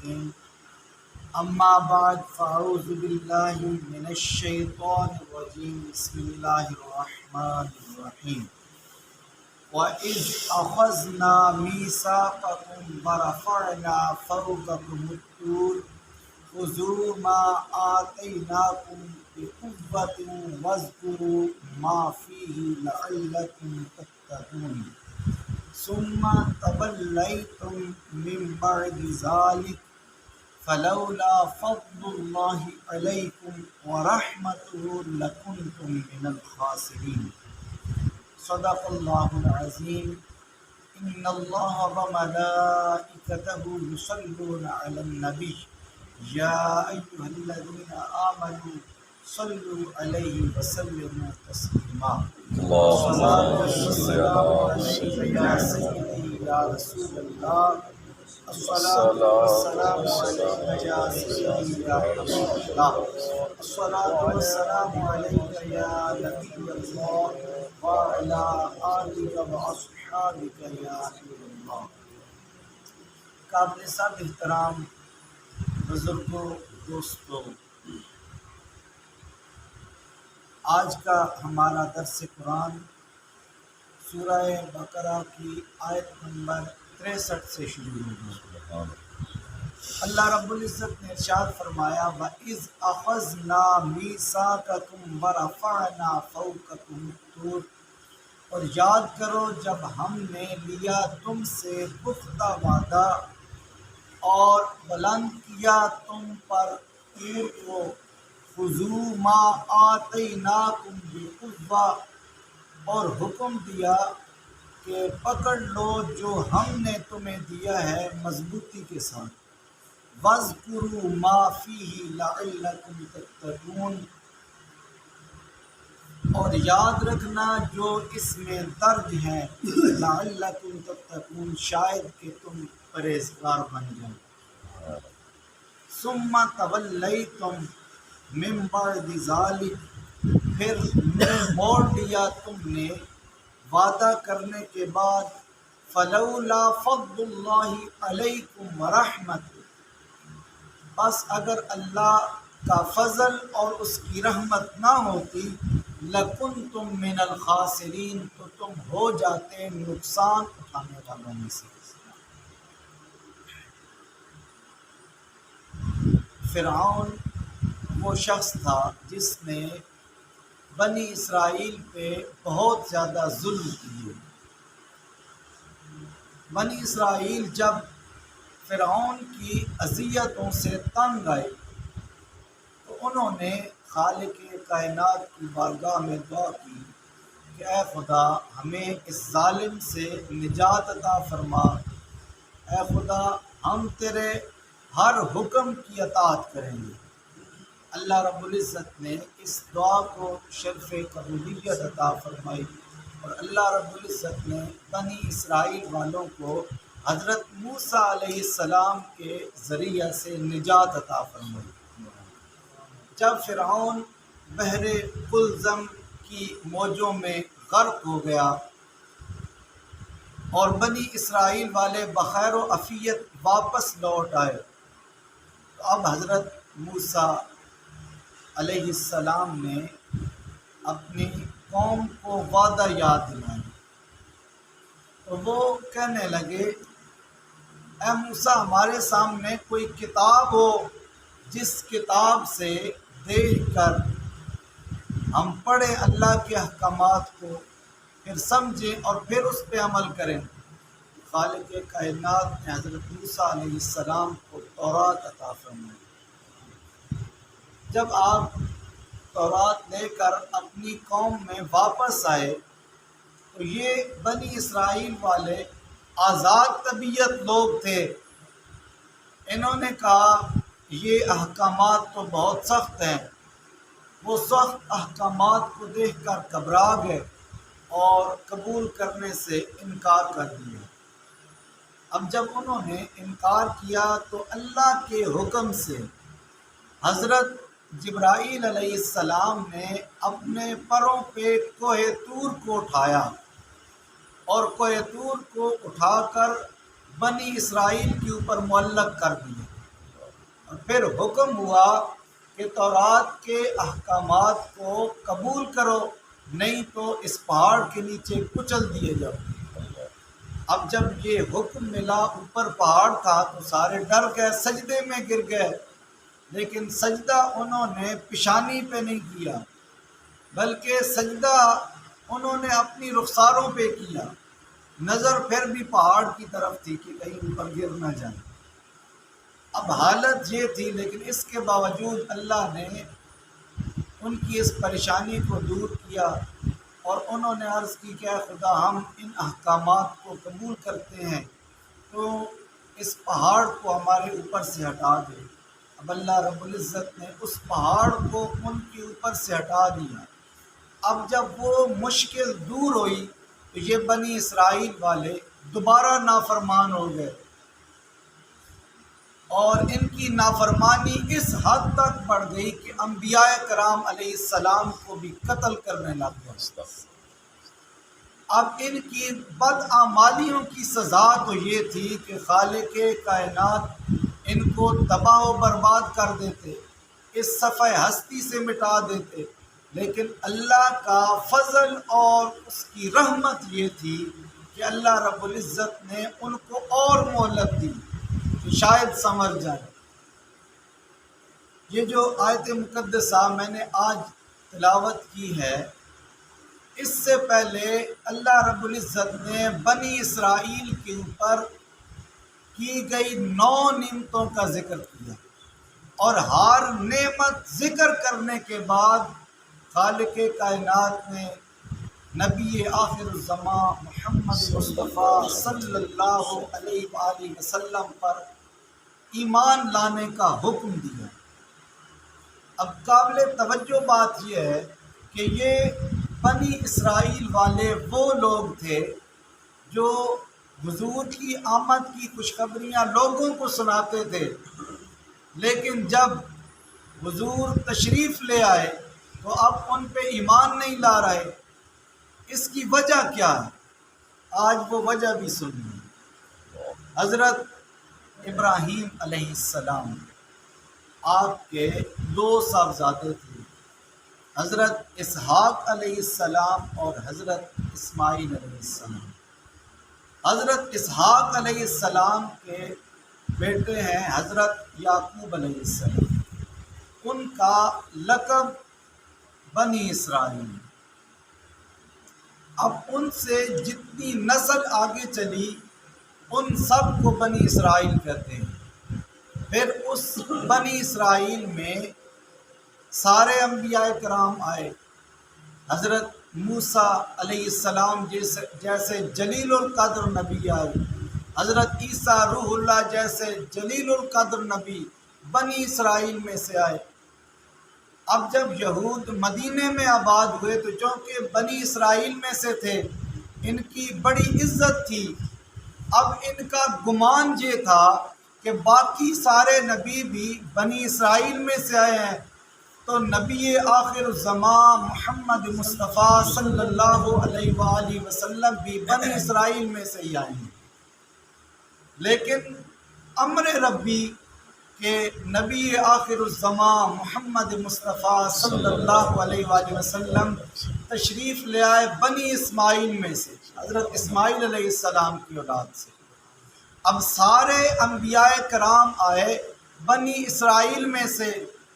الرحیم اما بعد فاعوذ باللہ من الشیطان الرجیم بسم اللہ الرحمن الرحیم وَإِذْ أَخَذْنَا مِيثَاقَكُمْ وَرَفَعْنَا فَوْقَكُمُ الطُّورَ خُذُوا مَا آتَيْنَاكُمْ بِقُوَّةٍ وَاذْكُرُوا مَا فِيهِ لَعَلَّكُمْ تَتَّقُونَ ثُمَّ تَوَلَّيْتُمْ مِنْ بَعْدِ ذَلِكَ فَلَوْلَا فَضْلُ اللَّهِ عَلَيْكُمْ وَرَحْمَتُهُ لَكُنْتُمْ مِنَ الْخَاسِرِينَ صدق اللہ العظیم ان اللہ وملائکتہ یصلون علی النبی یا ایہا الذین آمنوا صلوا علیہ وسلموا تسلیما الصلاۃ والسلام علیک یا سیدی یا رسول اللہ الصلاۃ والسلام علیک یا سیدی یا حبیب اللہ الصلاۃ والسلام علیک یا نبی اللہ وعلی آلک واصحابک یا نور اللہ۔ قابل صد احترام بزرگوں، دوستوں، آج کا ہمارا درس قرآن سورہ بقرہ کی آیت نمبر 63 سے شروع ہوگا۔ اللہ رب العزت نے ارشاد فرمایا وَإِذْ أَخَذْنَا مِيثَاقَكُمْ وَرَفَعْنَا فَوْقَكُمُ الطُّورَ، اور یاد کرو جب ہم نے لیا تم سے پختہ وعدہ اور بلند کیا تم پر طور کو، خُذُوا مَا آتَيْنَاكُمْ بِقُوَّةٍ، اور حکم دیا کہ پکڑ لو جو ہم نے تمہیں دیا ہے مضبوطی کے ساتھ، وَاذْكُرُوا مَا فِيهِ لَعَلَّكُمْ تَتَّقُونَ، اور یاد رکھنا جو اس میں درج ہے، لَعَلَّكُمْ تَتَّقُونَ، شاید کہ تم پرہیزگار بن جاؤ۔ ثُمَّ تَوَلَّيْتُمْ مِنْ بَعْدِ ذَلِكَ، پھر منہ موڑ لیا تم نے وعدہ کرنے کے بعد، فَلَوْلَا فَضْلُ اللَّهِ عَلَيْكُمْ وَرَحْمَتُهُ، بس اگر اللہ کا فضل اور اس کی رحمت نہ ہوتی، لَكُنْتُمْ مِنَ الْخَاسِرِينَ، تو تم ہو جاتے نقصان اٹھانے والوں میں سے۔ فرعون وہ شخص تھا جس نے بنی اسرائیل پہ بہت زیادہ ظلم کیے۔ بنی اسرائیل جب فرعون کی اذیتوں سے تنگ آئے تو انہوں نے خالق کائنات کی بارگاہ میں دعا کی کہ اے خدا ہمیں اس ظالم سے نجات عطا فرما، اے خدا ہم تیرے ہر حکم کی اطاعت کریں گے۔ اللہ رب العزت نے اس دعا کو شرف قبولیت عطا فرمائی، اور اللہ رب العزت نے بنی اسرائیل والوں کو حضرت موسیٰ علیہ السلام کے ذریعہ سے نجات عطا فرمائی۔ جب فرعون بحر قلزم کی موجوں میں غرق ہو گیا اور بنی اسرائیل والے بخیر و عافیت واپس لوٹ آئے، تو اب حضرت موسیٰ علیہ السلام نے اپنی قوم کو وعدہ یاد دلایا، تو وہ کہنے لگے اے موسیٰ ہمارے سامنے کوئی کتاب ہو جس کتاب سے دیکھ کر ہم پڑھیں اللہ کے احکامات کو، پھر سمجھیں اور پھر اس پہ عمل کریں۔ خالق کائنات نے حضرت موسیٰ علیہ السلام کو تورات عطا فرمائی۔ جب آپ تورات لے کر اپنی قوم میں واپس آئے تو یہ بنی اسرائیل والے آزاد طبیعت لوگ تھے، انہوں نے کہا یہ احکامات تو بہت سخت ہیں۔ وہ سخت احکامات کو دیکھ کر گھبرا گئے اور قبول کرنے سے انکار کر دیا۔ اب جب انہوں نے انکار کیا تو اللہ کے حکم سے حضرت جبرائیل علیہ السلام نے اپنے پروں پہ کوہ طور کو اٹھایا اور کوہ طور کو اٹھا کر بنی اسرائیل کے اوپر معلق کر دیا۔ اور پھر حکم ہوا کہ تورات کے احکامات کو قبول کرو، نہیں تو اس پہاڑ کے نیچے کچل دیے جاؤ۔ اب جب یہ حکم ملا، اوپر پہاڑ تھا تو سارے ڈر گئے، سجدے میں گر گئے، لیکن سجدہ انہوں نے پیشانی پہ نہیں کیا، بلکہ سجدہ انہوں نے اپنی رخساروں پہ کیا۔ نظر پھر بھی پہاڑ کی طرف تھی کہ کہیں اوپر گر نہ جائیں۔ اب حالت یہ تھی، لیکن اس کے باوجود اللہ نے ان کی اس پریشانی کو دور کیا، اور انہوں نے عرض کی کہ اے خدا، ہم ان احکامات کو قبول کرتے ہیں، تو اس پہاڑ کو ہمارے اوپر سے ہٹا دے۔ اب اللہ رب العزت نے اس پہاڑ کو ان کے اوپر سے ہٹا دیا۔ اب جب وہ مشکل دور ہوئی تو یہ بنی اسرائیل والے دوبارہ نافرمان ہو گئے، اور ان کی نافرمانی اس حد تک بڑھ گئی کہ انبیاء کرام علیہ السلام کو بھی قتل کرنے لگ گئے۔ اب ان کی بدعمالیوں کی سزا تو یہ تھی کہ خالق کائنات ان کو تباہ و برباد کر دیتے، اس صفحہ ہستی سے مٹا دیتے، لیکن اللہ کا فضل اور اس کی رحمت یہ تھی کہ اللہ رب العزت نے ان کو اور مہلت دی کہ شاید سمجھ جائے۔ یہ جو آیت مقدسہ میں نے آج تلاوت کی ہے، اس سے پہلے اللہ رب العزت نے بنی اسرائیل کے اوپر کی گئی 9 نعمتوں کا ذکر کیا، اور ہر نعمت ذکر کرنے کے بعد خالق کائنات نے نبی آخر الزمان محمد مصطفیٰ صلی اللہ علیہ وآلہ وسلم پر ایمان لانے کا حکم دیا۔ اب قابل توجہ بات یہ ہے کہ یہ بنی اسرائیل والے وہ لوگ تھے جو حضور کی آمد کی خوشخبریاں لوگوں کو سناتے تھے، لیکن جب حضور تشریف لے آئے تو اب ان پہ ایمان نہیں لا رہے۔ اس کی وجہ کیا ہے؟ آج وہ وجہ بھی سنیے۔ حضرت ابراہیم علیہ السلام آپ کے 2 صاحبزادے تھے، حضرت اسحاق علیہ السلام اور حضرت اسماعیل علیہ السلام۔ حضرت اسحاق علیہ السلام کے بیٹے ہیں حضرت یعقوب علیہ السلام، ان کا لقب بنی اسرائیل۔ اب ان سے جتنی نسل آگے چلی ان سب کو بنی اسرائیل کہتے ہیں۔ پھر اس بنی اسرائیل میں سارے انبیاء کرام آئے، حضرت موسیٰ علیہ السلام جیسے جلیل القدر نبی آئے، حضرت عیسیٰ روح اللہ جیسے جلیل القدر نبی بنی اسرائیل میں سے آئے۔ اب جب یہود مدینے میں آباد ہوئے تو چونکہ بنی اسرائیل میں سے تھے، ان کی بڑی عزت تھی۔ اب ان کا گمان یہ تھا کہ باقی سارے نبی بھی بنی اسرائیل میں سے آئے ہیں، تو نبی آخر الزمان محمد مصطفیٰ صلی اللہ علیہ وآلہ وسلم بھی بنی اسرائیل میں سے ہی آئے ہیں۔ لیکن امر ربی کہ نبی آخر الزمان محمد مصطفیٰ صلی اللہ علیہ وآلہ وسلم تشریف لے آئے بنی اسماعیل میں سے، حضرت اسماعیل علیہ السلام کی اولاد سے۔ اب سارے انبیاء کرام آئے بنی اسرائیل میں سے،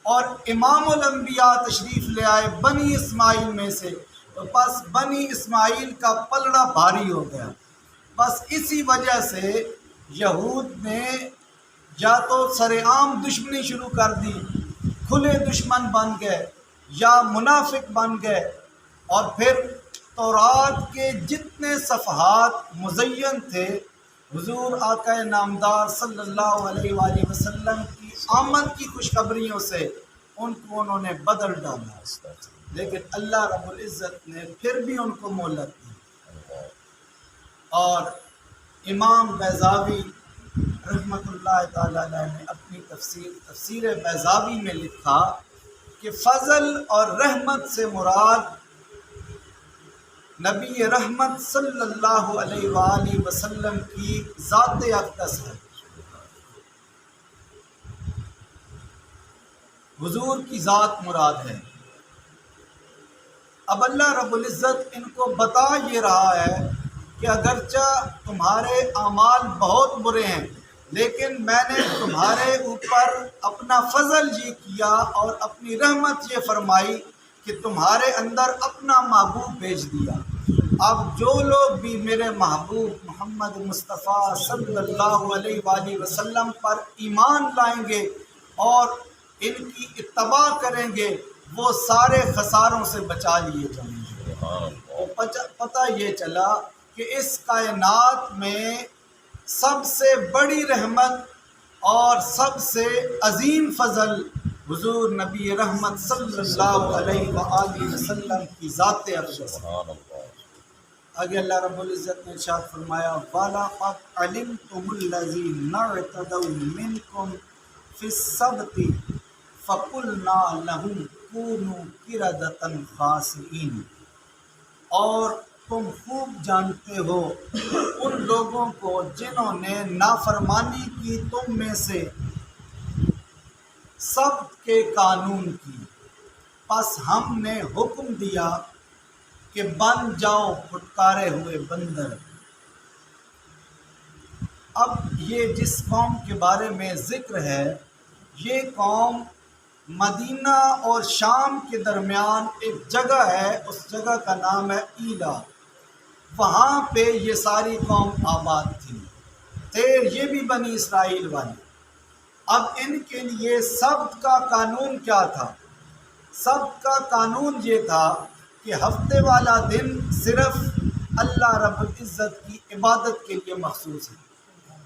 اور امام الانبیاء تشریف لے آئے بنی اسماعیل میں سے، تو بس بنی اسماعیل کا پلڑا بھاری ہو گیا۔ بس اسی وجہ سے یہود نے یا تو سر عام دشمنی شروع کر دی، کھلے دشمن بن گئے، یا منافق بن گئے، اور پھر تورات کے جتنے صفحات مزین تھے حضور آقا نامدار صلی اللہ علیہ وآلہ وسلم کی آمد کی خوشخبریوں سے ان کو انہوں نے بدل ڈالا، لیکن اللہ رب العزت نے پھر بھی ان کو مہلت دی۔ اور امام بیضاوی رحمۃ اللہ تعالیٰ علیہ نے اپنی تفسیر بیضاوی میں لکھا کہ فضل اور رحمت سے مراد نبی رحمت صلی اللہ علیہ وآلہ وسلم کی ذات اقدس ہے۔ حضور کی ذات مراد ہے۔ اب اللہ رب العزت ان کو بتا یہ رہا ہے کہ اگرچہ تمہارے اعمال بہت برے ہیں، لیکن میں نے تمہارے اوپر اپنا فضل یہ کیا اور اپنی رحمت یہ فرمائی کہ تمہارے اندر اپنا محبوب بھیج دیا۔ اب جو لوگ بھی میرے محبوب محمد مصطفیٰ صلی اللہ علیہ وآلہ وسلم پر ایمان لائیں گے اور ان کی اتباع کریں گے، وہ سارے خساروں سے بچا لیے جائیں گے۔ تو پتہ یہ چلا کہ اس کائنات میں سب سے بڑی رحمت اور سب سے عظیم فضل حضور نبی رحمت صلی اللہ علیہ وآلہ وسلم کی ذات اقدس۔ آگے اللہ رب العزت نے ارشاد فرمایا وَلَقَدْ عَلِمْتُمُ الَّذِينَ اعْتَدَوْا مِنْكُمْ فِي السَّبْتِ فَقُلْنَا لَهُمْ كُونُوا قِرَدَةً خَاسِئِينَ، اور تم خوب جانتے ہو ان لوگوں کو جنہوں نے نافرمانی کی تم میں سے سبت کے قانون کی، پس ہم نے حکم دیا کہ بن جاؤ پھٹکارے ہوئے بندر۔ اب یہ جس قوم کے بارے میں ذکر ہے، یہ قوم مدینہ اور شام کے درمیان ایک جگہ ہے، اس جگہ کا نام ہے ایلا۔ وہاں پہ یہ ساری قوم آباد تھی، یہ بھی بنی اسرائیل والی۔ اب ان کے لیے سبت کا قانون کیا تھا؟ سبت کا قانون یہ تھا کہ ہفتے والا دن صرف اللہ رب العزت کی عبادت کے لیے مخصوص ہے۔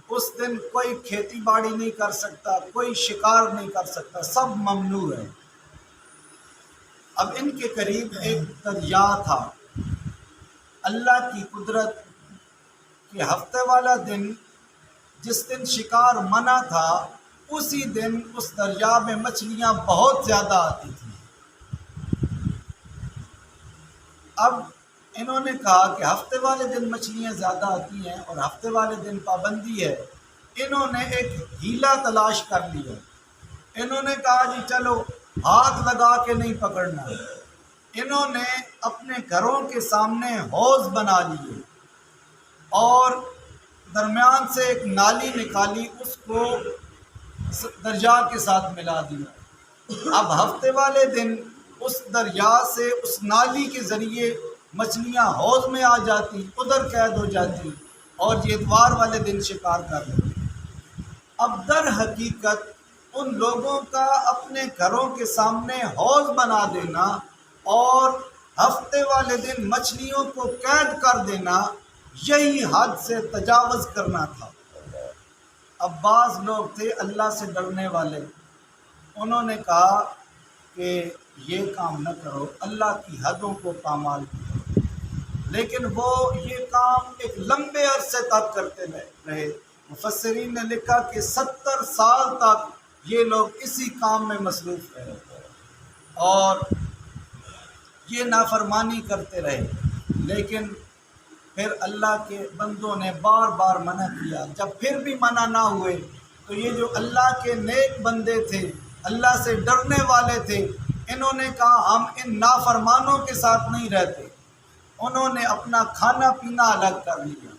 اس دن کوئی کھیتی باڑی نہیں کر سکتا، کوئی شکار نہیں کر سکتا، سب ممنوع ہے۔ اب ان کے قریب ایک دریا تھا۔ اللہ کی قدرت کہ ہفتے والا دن جس دن شکار منع تھا، اسی دن اس دریا میں مچھلیاں بہت زیادہ آتی تھیں۔ اب انہوں نے کہا کہ ہفتے والے دن مچھلیاں زیادہ آتی ہیں اور ہفتے والے دن پابندی ہے۔ انہوں نے ایک ہیلا تلاش کر لیا۔ انہوں نے کہا جی چلو ہاتھ لگا کے نہیں پکڑنا۔ انہوں نے اپنے گھروں کے سامنے حوض بنا لیے اور درمیان سے ایک نالی نکالی، اس کو دریا کے ساتھ ملا دیا۔ اب ہفتے والے دن اس دریا سے اس نالی کے ذریعے مچھلیاں حوض میں آ جاتی، ادھر قید ہو جاتی، اور یہ اتوار والے دن شکار کر لیتے۔ اب در حقیقت ان لوگوں کا اپنے گھروں کے سامنے حوض بنا دینا اور ہفتے والے دن مچھلیوں کو قید کر دینا، یہی حد سے تجاوز کرنا تھا۔ اب بعض لوگ تھے اللہ سے ڈرنے والے، انہوں نے کہا کہ یہ کام نہ کرو، اللہ کی حدوں کو پامال کرو، لیکن وہ یہ کام ایک لمبے عرصے تک کرتے رہے۔ مفسرین نے لکھا کہ 70 سال تک یہ لوگ اسی کام میں مصروف رہے اور یہ نافرمانی کرتے رہے، لیکن پھر اللہ کے بندوں نے بار بار منع کیا۔ جب پھر بھی منع نہ ہوئے تو یہ جو اللہ کے نیک بندے تھے، اللہ سے ڈرنے والے تھے، انہوں نے کہا ہم ان نافرمانوں کے ساتھ نہیں رہتے۔ انہوں نے اپنا کھانا پینا الگ کر لیا،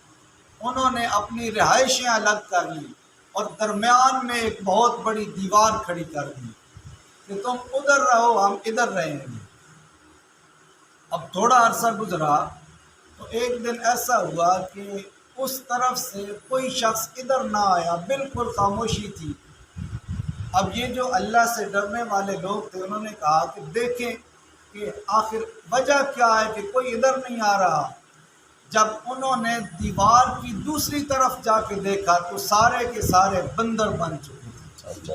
انہوں نے اپنی رہائشیں الگ کر لی اور درمیان میں ایک بہت بڑی دیوار کھڑی کر دی کہ تم ادھر رہو، ہم ادھر رہیں گے۔ اب تھوڑا عرصہ گزرا تو ایک دن ایسا ہوا کہ اس طرف سے کوئی شخص ادھر نہ آیا، بالکل خاموشی تھی۔ اب یہ جو اللہ سے ڈرنے والے لوگ تھے، انہوں نے کہا کہ دیکھیں کہ آخر وجہ کیا ہے کہ کوئی ادھر نہیں آ رہا۔ جب انہوں نے دیوار کی دوسری طرف جا کے دیکھا تو سارے کے سارے بندر بن چکے تھے۔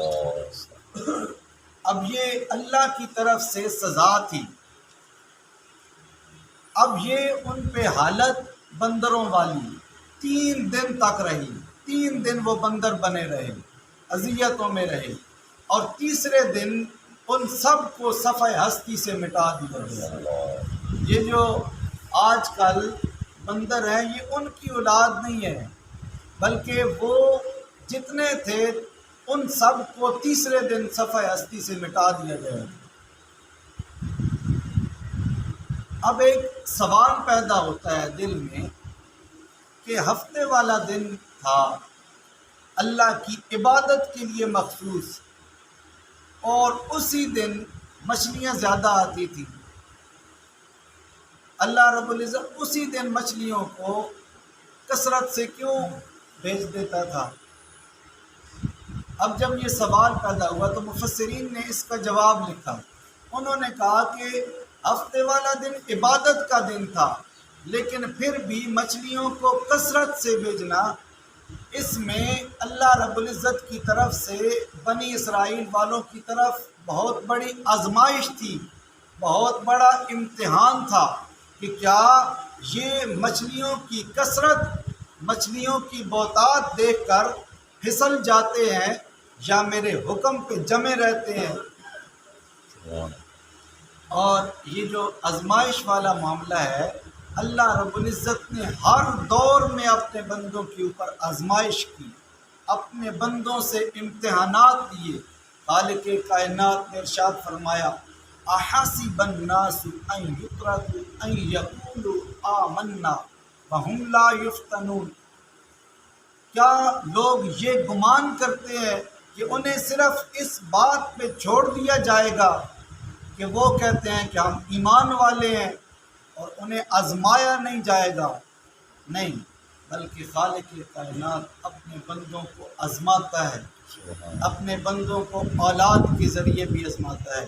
اب یہ اللہ کی طرف سے سزا تھی۔ اب یہ ان پہ حالت بندروں والی 3 دن تک رہی۔ 3 دن وہ بندر بنے رہے، اذیتوں میں رہے، اور تیسرے دن ان سب کو صفحہ ہستی سے مٹا دیا گیا۔ یہ جو آج کل بندر ہیں، یہ ان کی اولاد نہیں ہے، بلکہ وہ جتنے تھے ان سب کو تیسرے دن صفحہ ہستی سے مٹا دیا گیا۔ اب ایک سوال پیدا ہوتا ہے دل میں کہ ہفتے والا دن تھا اللہ کی عبادت کے لیے مخصوص، اور اسی دن مچھلیاں زیادہ آتی تھیں، اللہ رب العزت اسی دن مچھلیوں کو کثرت سے کیوں بھیج دیتا تھا؟ اب جب یہ سوال پیدا ہوا تو مفسرین نے اس کا جواب لکھا۔ انہوں نے کہا کہ ہفتے والا دن عبادت کا دن تھا، لیکن پھر بھی مچھلیوں کو کثرت سے بھیجنا، اس میں اللہ رب العزت کی طرف سے بنی اسرائیل والوں کی طرف بہت بڑی آزمائش تھی، بہت بڑا امتحان تھا کہ کیا یہ مچھلیوں کی کثرت، مچھلیوں کی بہتات دیکھ کر پھسل جاتے ہیں یا میرے حکم پہ جمے رہتے ہیں۔ اور یہ جو آزمائش والا معاملہ ہے، اللہ رب العزت نے ہر دور میں اپنے بندوں کے اوپر آزمائش کی، اپنے بندوں سے امتحانات لیے۔ خالق کائنات نے ارشاد فرمایا احسب الناس ان یترکوا ان یقولوا آمنا وهم لا یفتنون، کیا لوگ یہ گمان کرتے ہیں کہ انہیں صرف اس بات پہ چھوڑ دیا جائے گا کہ وہ کہتے ہیں کہ ہم ایمان والے ہیں اور انہیں آزمایا نہیں جائے گا؟ نہیں، بلکہ خالق کائنات اپنے بندوں کو آزماتا ہے، اپنے بندوں کو اولاد کے ذریعے بھی آزماتا ہے،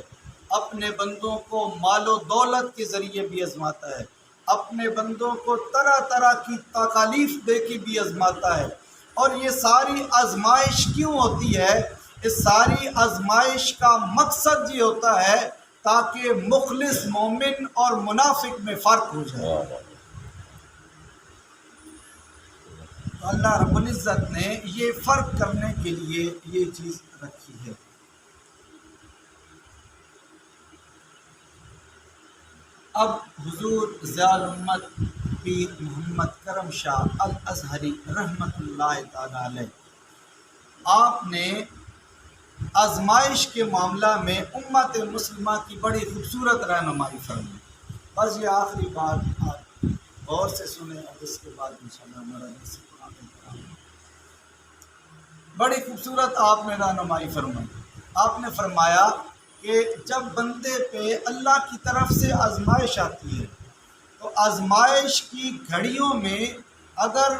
اپنے بندوں کو مال و دولت کے ذریعے بھی آزماتا ہے، اپنے بندوں کو طرح طرح کی تکالیف دے کے بھی آزماتا ہے۔ اور یہ ساری آزمائش کیوں ہوتی ہے؟ اس ساری آزمائش کا مقصد یہ ہوتا ہے تاکہ مخلص مومن اور منافق میں فرق ہو جائے۔ تو اللہ رب العزت نے یہ فرق کرنے کے لیے یہ چیز رکھی ہے۔ اب حضور ضیاء الامت پیر محمد کرم شاہ الازہری رحمۃ اللہ تعالی علیہ، آپ نے آزمائش کے معاملہ میں امت مسلمہ کی بڑی خوبصورت رہنمائی فرمائی۔ بس یہ آخری بات آپ غور سے سنیں اور اس کے بعد انشاءاللہ ہمارا درس قرآن کریں۔ بڑی خوبصورت آپ نے رہنمائی فرمائی۔ آپ نے فرمایا کہ جب بندے پہ اللہ کی طرف سے آزمائش آتی ہے تو آزمائش کی گھڑیوں میں اگر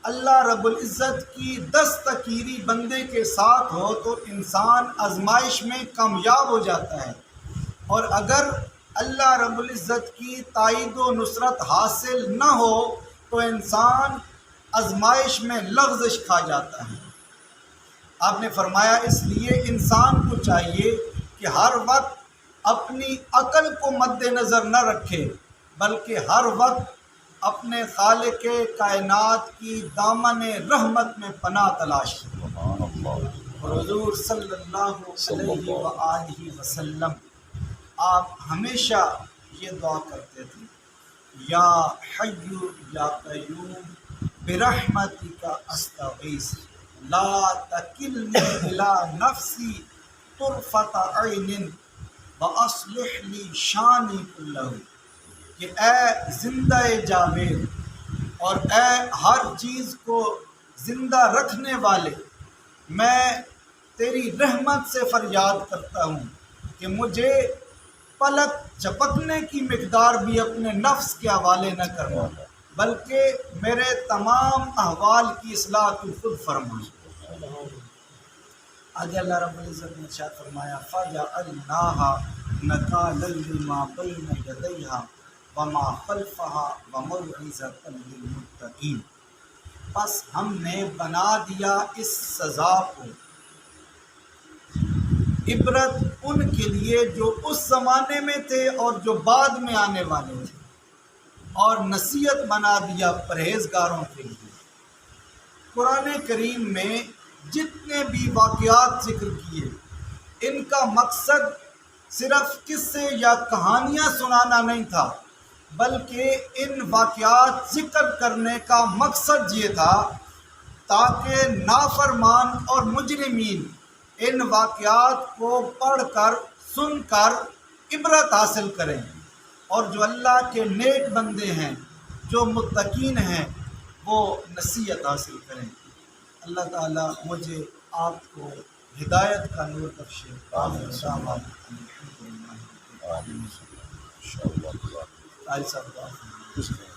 اللہ رب العزت کی دستگیری بندے کے ساتھ ہو تو انسان آزمائش میں کامیاب ہو جاتا ہے، اور اگر اللہ رب العزت کی تائید و نصرت حاصل نہ ہو تو انسان آزمائش میں لغزش کھا جاتا ہے۔ آپ نے فرمایا اس لیے انسان کو چاہیے کہ ہر وقت اپنی عقل کو مد نظر نہ رکھے، بلکہ ہر وقت اپنے خالق کائنات کی دامن رحمت میں پناہ تلاش کرے۔ اور حضور صلی اللہ علیہ وآلہ وسلم آپ ہمیشہ یہ دعا کرتے تھے، یا حی یا قیوم برحمتک استغیث لا تکلنی الی نفسی طرفۃ عین واصلح لی شانی کلہ، کہ اے زندہ جاوید اور اے ہر چیز کو زندہ رکھنے والے، میں تیری رحمت سے فریاد کرتا ہوں کہ مجھے پلک جھپکنے کی مقدار بھی اپنے نفس کے حوالے نہ کرنا، بلکہ میرے تمام احوال کی اصلاح تو خود فرما۔ آگے اللہ رب العزت نے ارشاد فرمایا فَجَعَلْنَاهَا نَكَالًا لِمَا بَيْنَ يَدَيْهَا وَمَا خَلْفَهَا وَمَوْعِظَةً لِلْمُتَّقِينَ، بس ہم نے بنا دیا اس سزا کو عبرت ان کے لیے جو اس زمانے میں تھے اور جو بعد میں آنے والے تھے، اور نصیحت بنا دیا پرہیزگاروں کے لیے۔ قرآن کریم میں جتنے بھی واقعات ذکر کیے، ان کا مقصد صرف قصے یا کہانیاں سنانا نہیں تھا، بلکہ ان واقعات ذکر کرنے کا مقصد یہ تھا تاکہ نافرمان اور مجرمین ان واقعات کو پڑھ کر سن کر عبرت حاصل کریں، اور جو اللہ کے نیک بندے ہیں، جو متقین ہیں، وہ نصیحت حاصل کریں۔ اللہ تعالیٰ مجھے آپ کو ہدایت کا نور بخشے۔ آمین۔ آمین۔ انشاءاللہ۔ صاحب